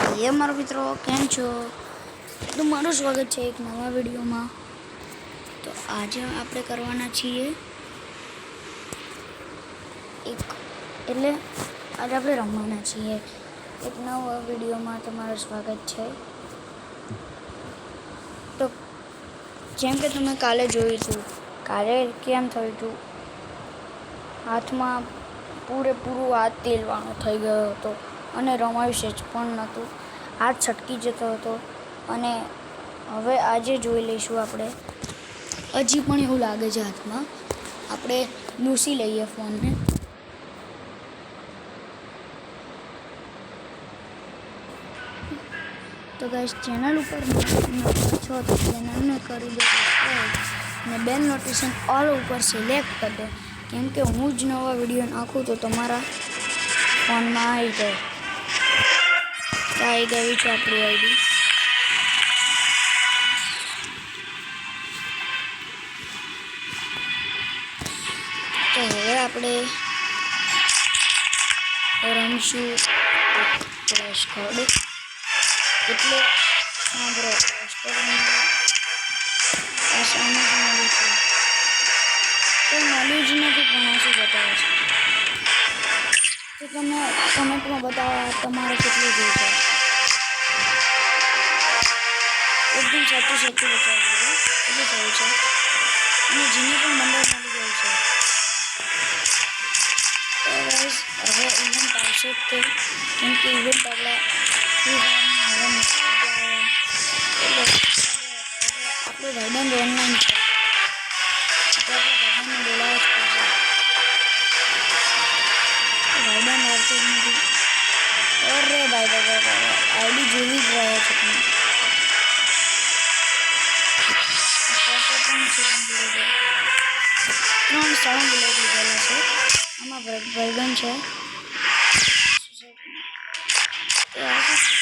ये मारो मित्रों केम छो तो मारू स्वागत है एक नवा वीडियो में। तो आज आपणे करवाना छीए एक એટલે आज આપણે રમવાના છીએ એક નવા વિડીયોમાં તમારું સ્વાગત છે। તો જેમ કે તમે કાલે જોયું હતું, કાલે કેમ થયું હતું, હાથમાં પૂરેપૂરું હાથ તેલવાનો થઈ ગયો હતો અને રમાયું છે પણ નહોતું, હાથ છટકી જતો હતો। અને હવે આજે જોઈ લઈશું આપણે, હજી પણ એવું લાગે છે હાથમાં, આપણે લૂસી લઈએ ફોનને। तो गाइस चैनल ऊपर छो तो चैनल ने कर दो सब्सक्राइब ने बेल नोटिफिकेशन ऑल ऊपर सिलेक्ट कर दो, केम के हूँ ज नवा वीडियो नाखूँ तो तमारा फोन में आई जाए। तो आई गई है अपनी आईडी। तो हवे आपणे रमशू फ्लैश कार्ड એટલે સાંભળો આસાની મળી છે તો નોલેજ નથી પણ શું બતાવે છે તો તમે કમેન્ટમાં બતાવો તમારે કેટલું જોઈ છે, એકદમ સાચું બતાવજો કેટલું થયું છે અને જેને પણ બંદર મળી ગયું છે। તો ગાઈસ હવે ઇવેન્ટ આવશે તે કેમ કે ઇવેન્ટ આપણા આપણો ભાઈબંધ ઓનલાઈન છે તો આપણે ભાઈબંધને બોલાવવા જ પડશે। ભાઈબંધ આવતો જ નથી। અરે ભાઈ આઈડી જોવી જ રહ્યા છો તમે। ત્રણ સ્થળો બુલેટ લીધેલા છે, આમાં ભાઈબંધ છે તો આ શું છે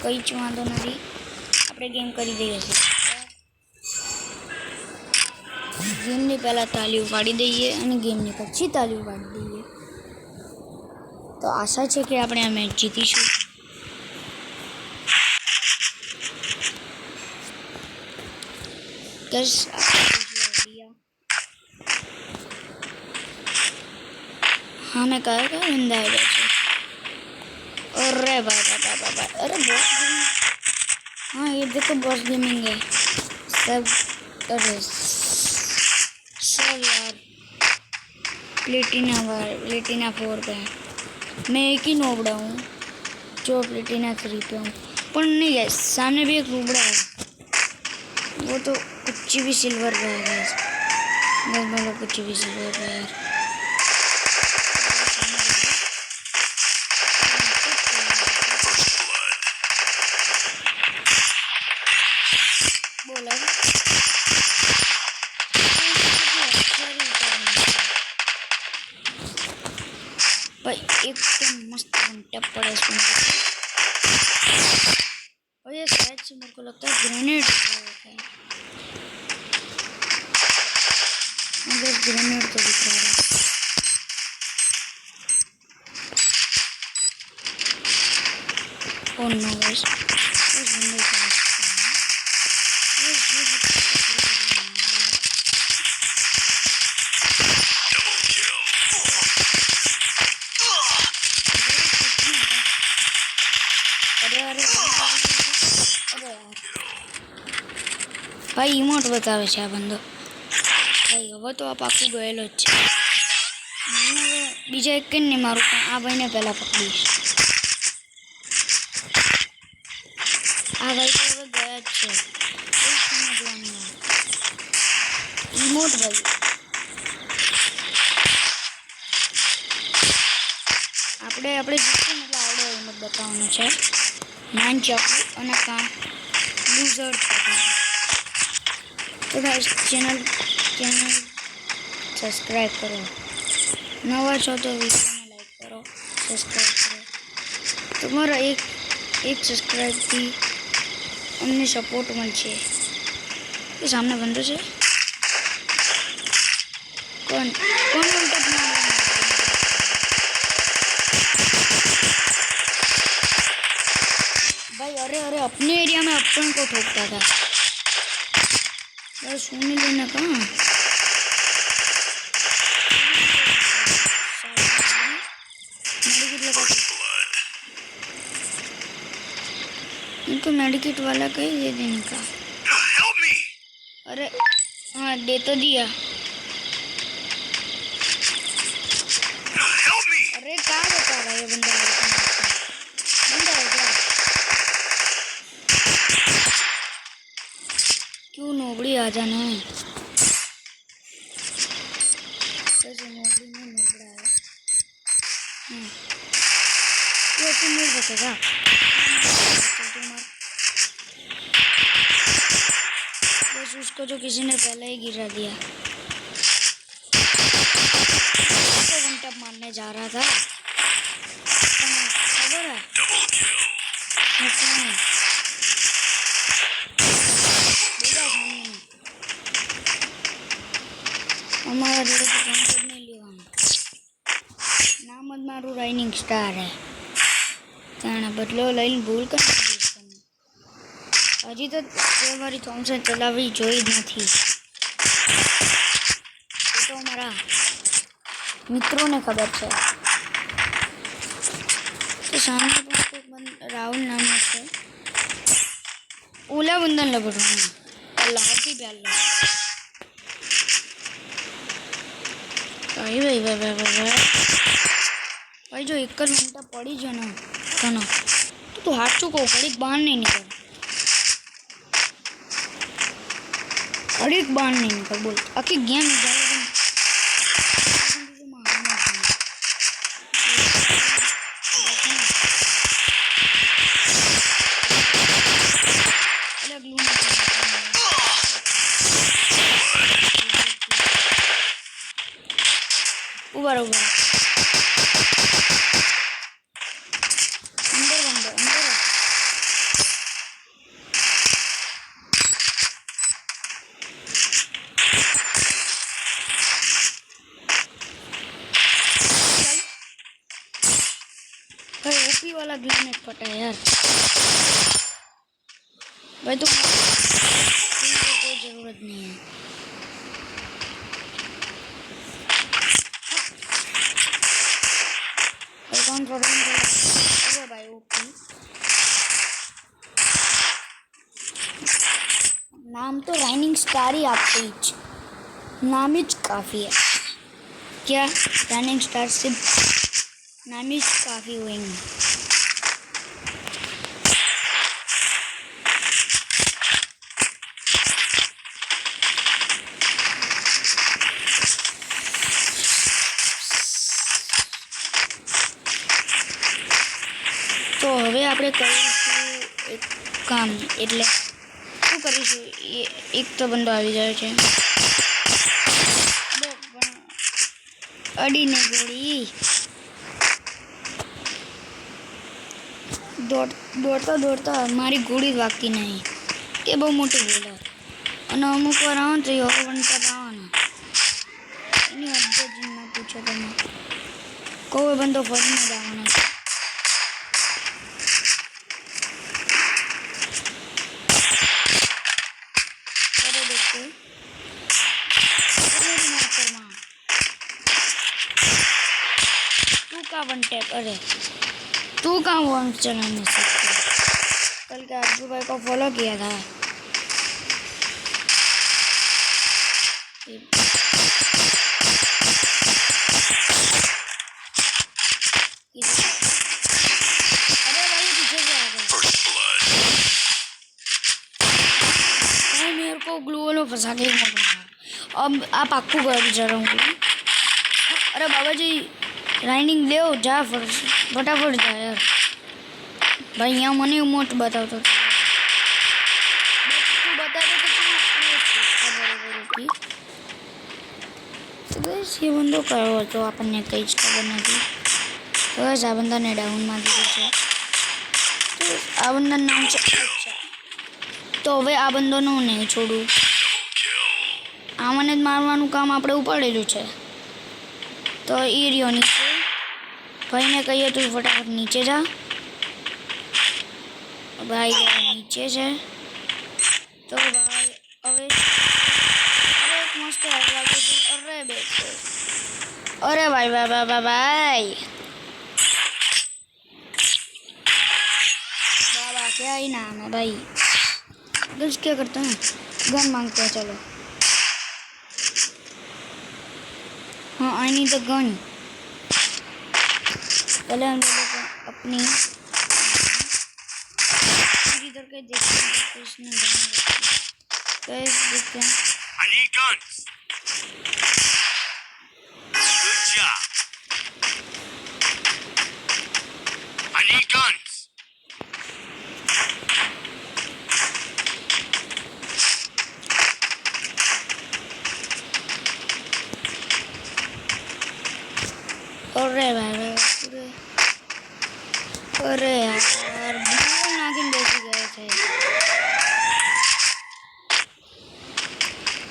કઈ જ વાંધો નથી, આપણે ગેમ કરી દઈએ છીએ। ગેમની પહેલાં તાલીઓ પાડી દઈએ અને ગેમની પછી તાલીઓ પાડી દઈએ તો આશા છે કે આપણે આ મેચ જીતીશું। બસ हाँ मैं कहा बंदा आ गया। अरे भाई अरे बॉस गेमिंग, हाँ ये देखो बॉस गेमिंग है सब। अरे सब यार प्लेटिना 4 पे है, मैं एक ही नोबड़ा हूँ जो प्लेटिना 3 पे हूँ। पर नहीं है, सामने भी एक रूबड़ा है, वो तो कुछ भी सिल्वर पे है। बस मतलब कुछ भी सिल्वर पे यार। भाई एकदम मस्त टप पड़ा इसमें। और ये शायद से मेरे को लगता है ग्रेनेड है, मगर ग्रेनेड तो दिख रहा है। ओह नो गाइस, इस बंदे का भाई इमोट बतावे છે આ બંદો। ભાઈ હવે તો આ પાકું ગયેલો જ છે, હું હવે બીજા એક ને મારું પણ આ ભાઈને પહેલાં પકડીશ। આ ભાઈ તો હવે ગયા જ છે, કોઈ સમજવાનું ઇમોટ ભાઈ। આપણે જીતશું એટલે આવડે ઇમોટ બતાવવાનું છે, 9 ચાકુ અને કાં લૂઝર છે। तो गाइस चैनल सब्सक्राइब करो, नवा छो तो वीडियो में लाइक करो, सब्सक्राइब करो। तुम्हारा एक सब्सक्राइब थी अमने सपोर्ट मळशे, ये सामने बंदो से कौन कौन बंदा बना रहा है? भाई अरे अरे अपने एरिया में अपन को ठोकता था यार। सुन लेना कहाँ मेडिकेट लगा इनको मेडिकेट वाला कहीं दे देने का। अरे हाँ दे तो दिया। अरे कहाँ बता रहा है ये बंदा? बंदा है क्या? क्यों नोबड़ी आ जाना है? वैसे नोबड़ी में नोबड़ा है। ये तो मिल सकेगा। बस उसको जो किसी ने पहले ही गिरा दिया। उसको वन टैप मारने जा रहा था। खबर है? हमारा जोड़े को काम करने लिया नाम मत मारू राइनिंग स्टार है त्याने बदलो लઈને ભૂલ કરી હજી તો તે મારી થોમ્સન ચલાવી જોઈ જ નથી એ તો મારા મિત્રોને ખબર છે તો સામે પણ કોઈક રાહુલ નામનો છે ઓલા બંદન લબડવાનું અલ્લાહથી પહેલા भाई भाई भाई भाई भाई भाई जो एक घंटा पड़ी है ना खाना तो हाथ चुको कड़ी बाहर नहीं निकल कड़ी बाहर नहीं निकल बोल आखिर गेम निकाल ऊपर ऊपर अंदर बंदो अंदर भाई ओपी वाला ग्रेनेड पटा है यार भाई तो कोई जरूरत नहीं है अरे भाई ओपी नाम तो राइनिंग स्टार ही आपको नाम ही काफ़ी है क्या राइनिंग स्टार सिर्फ नाम ही काफ़ी होंगे तो હવે આપણે કરીશું એક કામ એટલે શું કરીશું એક તો બંદો આવી જાય છે અડીને ગોળી દોડતા દોડતા મારી ગોળી જ વાગતી નહીં એ બહુ મોટી ભૂલ અને અમુક વાર આવો તો એવો વંટા આવવાના એની હદ જ ના પૂછો તમે કોઈ બંદો ફરીને જ આવવાનો છે वन टैप अरे तू कहाँ वन चलाने सकते कल के अर्जू भाई को फॉलो किया था अरे भाई पीछे से आ गया भाई मेरे को ग्लू वालों फंसा के अब आप आपको घर जा रहा हूँ अरे बाबा जी राइनिंग ले जा फटाफट जा यार भाई यहाँ मने मोट बताओ तो बता दे तो बस ये बंदो करो तो आपने कई खबर नहीं तो बस आ बंदा ने डाउन मार दीधो છે तो आ बंदा नाम છે अच्छा तो હવે આ બંદોનું નહીં છોડું આમને જ મારવાનું કામ આપણે ઉપાડેલું છે. તો એ રહ્યો નીચે. ભાઈને કહીએ તું ફટાફટ નીચે જા. ભાઈ નીચે છે. તો ભાઈ હવે અરે એક મસ્ત લાગે છે. અરે બેટો अरे भाई भाई भाई भाई भाई बाबा क्या ही नाम है भाई. गर्ल्स क्या करते हैं, गन मांगते हैं. चलो हाँ आई नीड द गन. पहले हम लोग अपनी इधर के देखते हैं इसने कैसे देखते हैं. I need guns. Good job. I need guns. अरे भाई अरे यार नागिन बेची गए थे.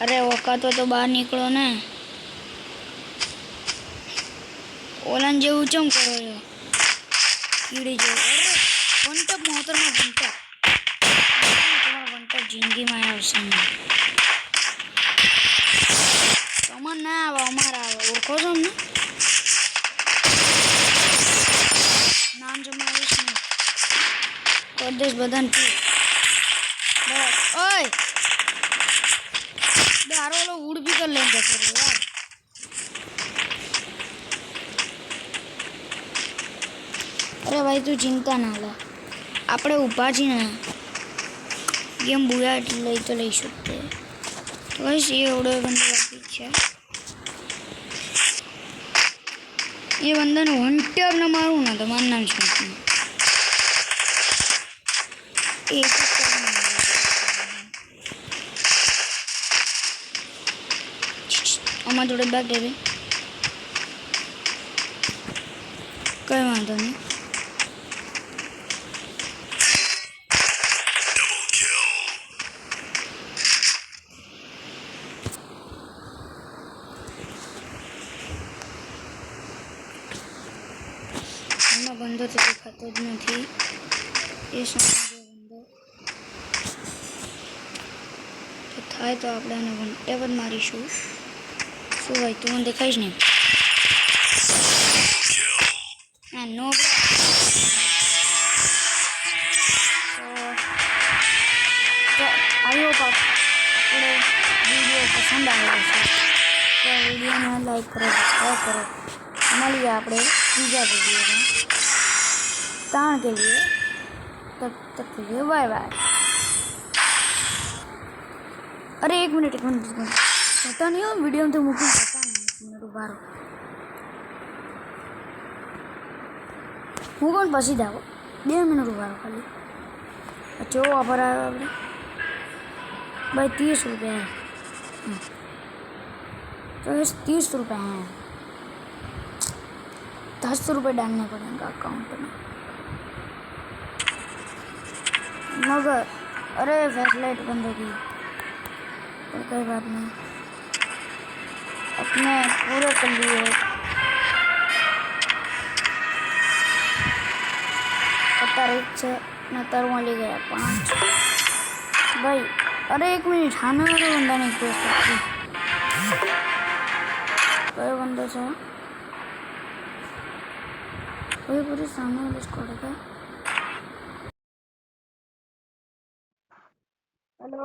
अरे वकातो तो बहार निकलो ने. ओलन जेवू चम करो છો કીડી જેવું. અરે વંટપ મોહતરમાં વંટપ તમારા વંટપ જિંદગીમાં આવશે નહીં. તમારે ના આવે અમારા આવે. ઓળખો છો અમને? નામ જમાવીશ નહીં. પરદેશ બધાને પી બસ. ઓય દારો ઓલો ઉડ બી કર લઈને જતો રહ્યો યાર. अरे भाई तू चिंता ना ला. આપણે ઊભા છીએ ને ગેમ બુયા લઈ તો લઈ શકते બસ. એ ઓડો બંદો બાકી છે. એ બંદાને વન ટેપ ને મારું ને તો મારું નામ શું એ અમારા જોડે બેગ દે કઈ વાંધો નહીં. બંધો તો દેખાતો જ નથી. એ સમજો બંધો તો થાય તો આપણે એને વન ટેપ જ મારીશું. શું ભાઈ તું મને દેખાઈશ ને? હા નો તો આઈ હોપ આપણે વિડીયો પસંદ આવ્યો છે તો વિડીયોને લાઈક કરો, સબસ્ક્રાઈબ કરો. મળીએ આપણે બીજા વિડીયોમાં. तान के लिए तब तक के लिए बाय बाय. अरे एक मिनट पता नहीं हो वीडियो में तो मुझे पता नहीं. एक मिनट उभा रहो. હું કોણ પછી જાવ 2 મિનિટ ઉભા રહો ખાલી. જો વાપર આવ્યો આપણે भाई 30 रुपये है. तो इस 30 रुपये हैं. 10 रुपये डालने पड़ेंगे अकाउंट में. मगर अरे फ्लैशलाइट बंद होगी तो कोई बात नहीं. अपने पूरे कर लिए. तारीख से न तरवा ले गया 5 भाई. अरे एक मिनट खाने वाले बंदा नहीं खोज सकती. कोई बंदा से कोई पूरी सामने वाले स्क्वाड का. हेलो